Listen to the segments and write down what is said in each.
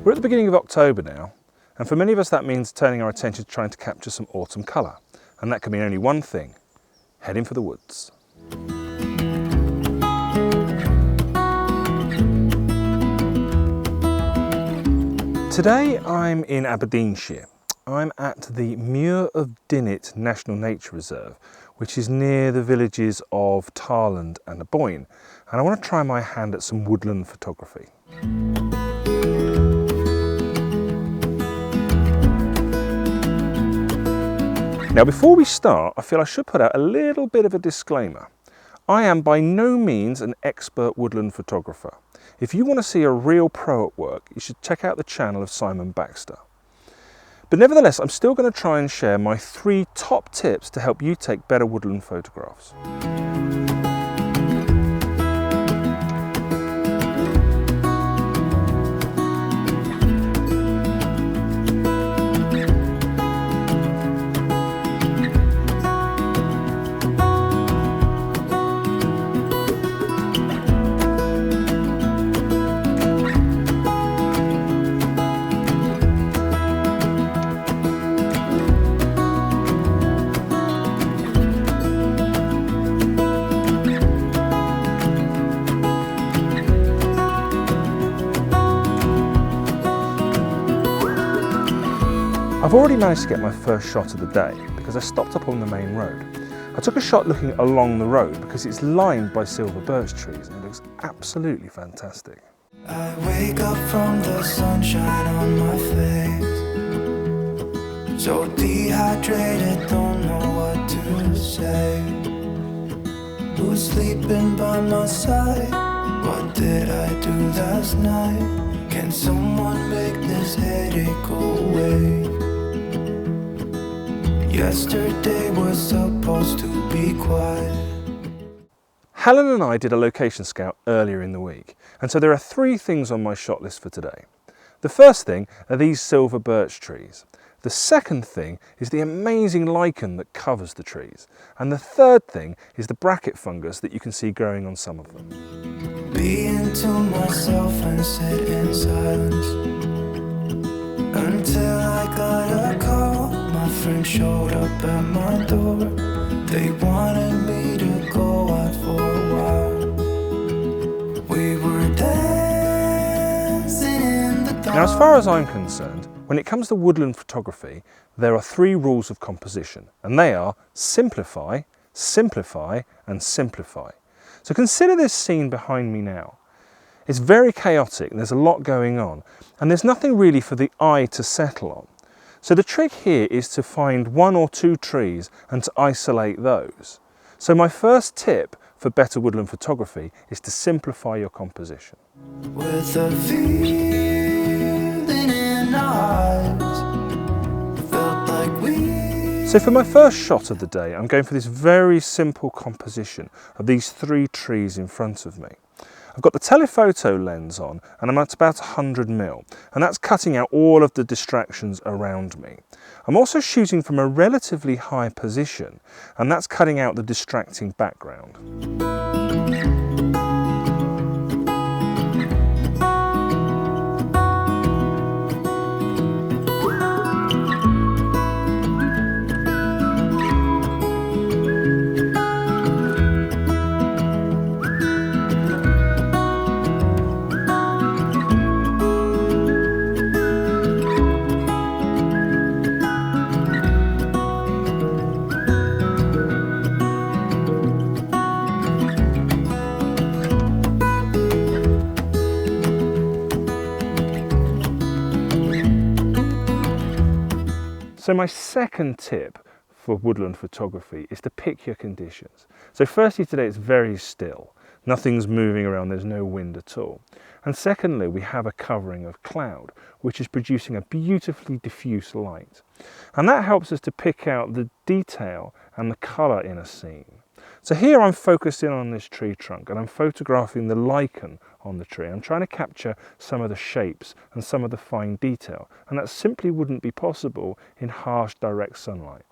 We're at the beginning of October now, and for many of us that means turning our attention to trying to capture some autumn colour. And that can mean only one thing: heading for the woods. Today I'm in Aberdeenshire. I'm at the Muir of Dinnet National Nature Reserve, which is near the villages of Tarland and Aboyne, and I want to try my hand at some woodland photography. Now before we start, I feel I should put out a little bit of a disclaimer. I am by no means an expert woodland photographer. If you want to see a real pro at work, you should check out the channel of Simon Baxter. But nevertheless, I'm still going to try and share my 3 top tips to help you take better woodland photographs. I've already managed to get my first shot of the day because I stopped up on the main road. I took a shot looking along the road because it's lined by silver birch trees and it looks absolutely fantastic. I wake up from the sunshine on my face, so dehydrated, don't know what to say. Who's sleeping by my side? What did I do last night? Can someone make this headache go away? Yesterday was supposed to be quiet. Helen and I did a location scout earlier in the week, and so there are 3 things on my shot list for today. The first thing are these silver birch trees. The second thing is the amazing lichen that covers the trees. And the third thing is the bracket fungus that you can see growing on some of them. Being to myself and sit in silence until I got a call. My friend showed up at my door. They wanted me to go out for a while. We were dancing in the dark. Now, as far as I'm concerned, when it comes to woodland photography, there are 3 rules of composition, and they are simplify, simplify, and simplify. So consider this scene behind me now. It's very chaotic, there's a lot going on, and there's nothing really for the eye to settle on. So the trick here is to find 1 or 2 trees and to isolate those. So my first tip for better woodland photography is to simplify your composition. With a feeling in our eyes, felt like we... So for my first shot of the day, I'm going for this very simple composition of these 3 trees in front of me. I've got the telephoto lens on and I'm at about 100mm, and that's cutting out all of the distractions around me. I'm also shooting from a relatively high position, and that's cutting out the distracting background. So my second tip for woodland photography is to pick your conditions. So firstly, today it's very still. Nothing's moving around, there's no wind at all. And secondly, we have a covering of cloud, which is producing a beautifully diffuse light. And that helps us to pick out the detail and the colour in a scene. So here I'm focused in on this tree trunk and I'm photographing the lichen on the tree. I'm trying to capture some of the shapes and some of the fine detail, and that simply wouldn't be possible in harsh direct sunlight.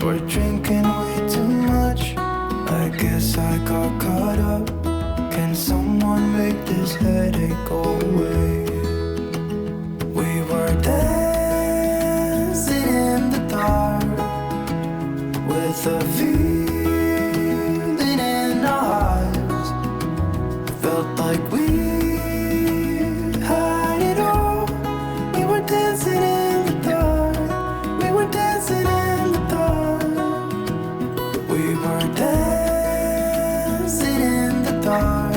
We're drinking way too much. I guess I got caught up. Can someone make this headache go away? We were dancing in the dark with a feeling in our eyes. Felt like we had it all. We were dancing in the dark. We were dancing in the dark. We were dancing in the dark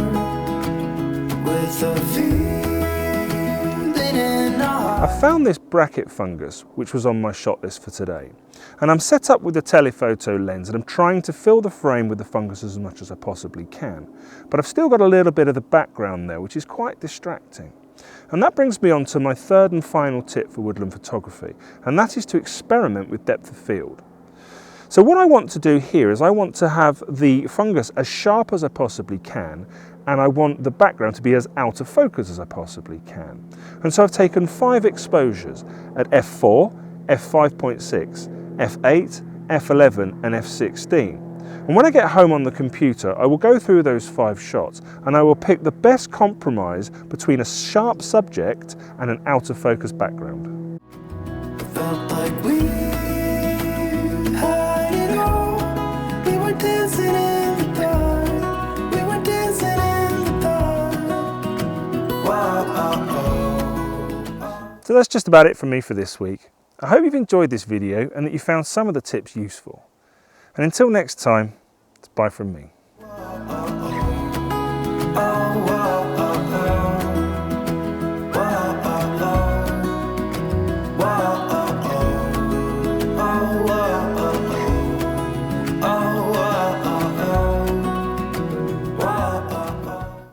with a feeling in our I found this bracket fungus, which was on my shot list for today. And I'm set up with the telephoto lens and I'm trying to fill the frame with the fungus as much as I possibly can. But I've still got a little bit of the background there, which is quite distracting. And that brings me on to my third and final tip for woodland photography, and that is to experiment with depth of field. So what I want to do here is I want to have the fungus as sharp as I possibly can, and I want the background to be as out of focus as I possibly can. And so I've taken 5 exposures at f4, f5.6, f8, f11 and f16. And when I get home on the computer, I will go through those 5 shots and I will pick the best compromise between a sharp subject and an out of focus background. felt like we had it all. We were dancing in the dark. We were dancing in the dark. Wow. So that's just about it from me for this week. I hope you've enjoyed this video and that you found some of the tips useful. And until next time, it's bye from me.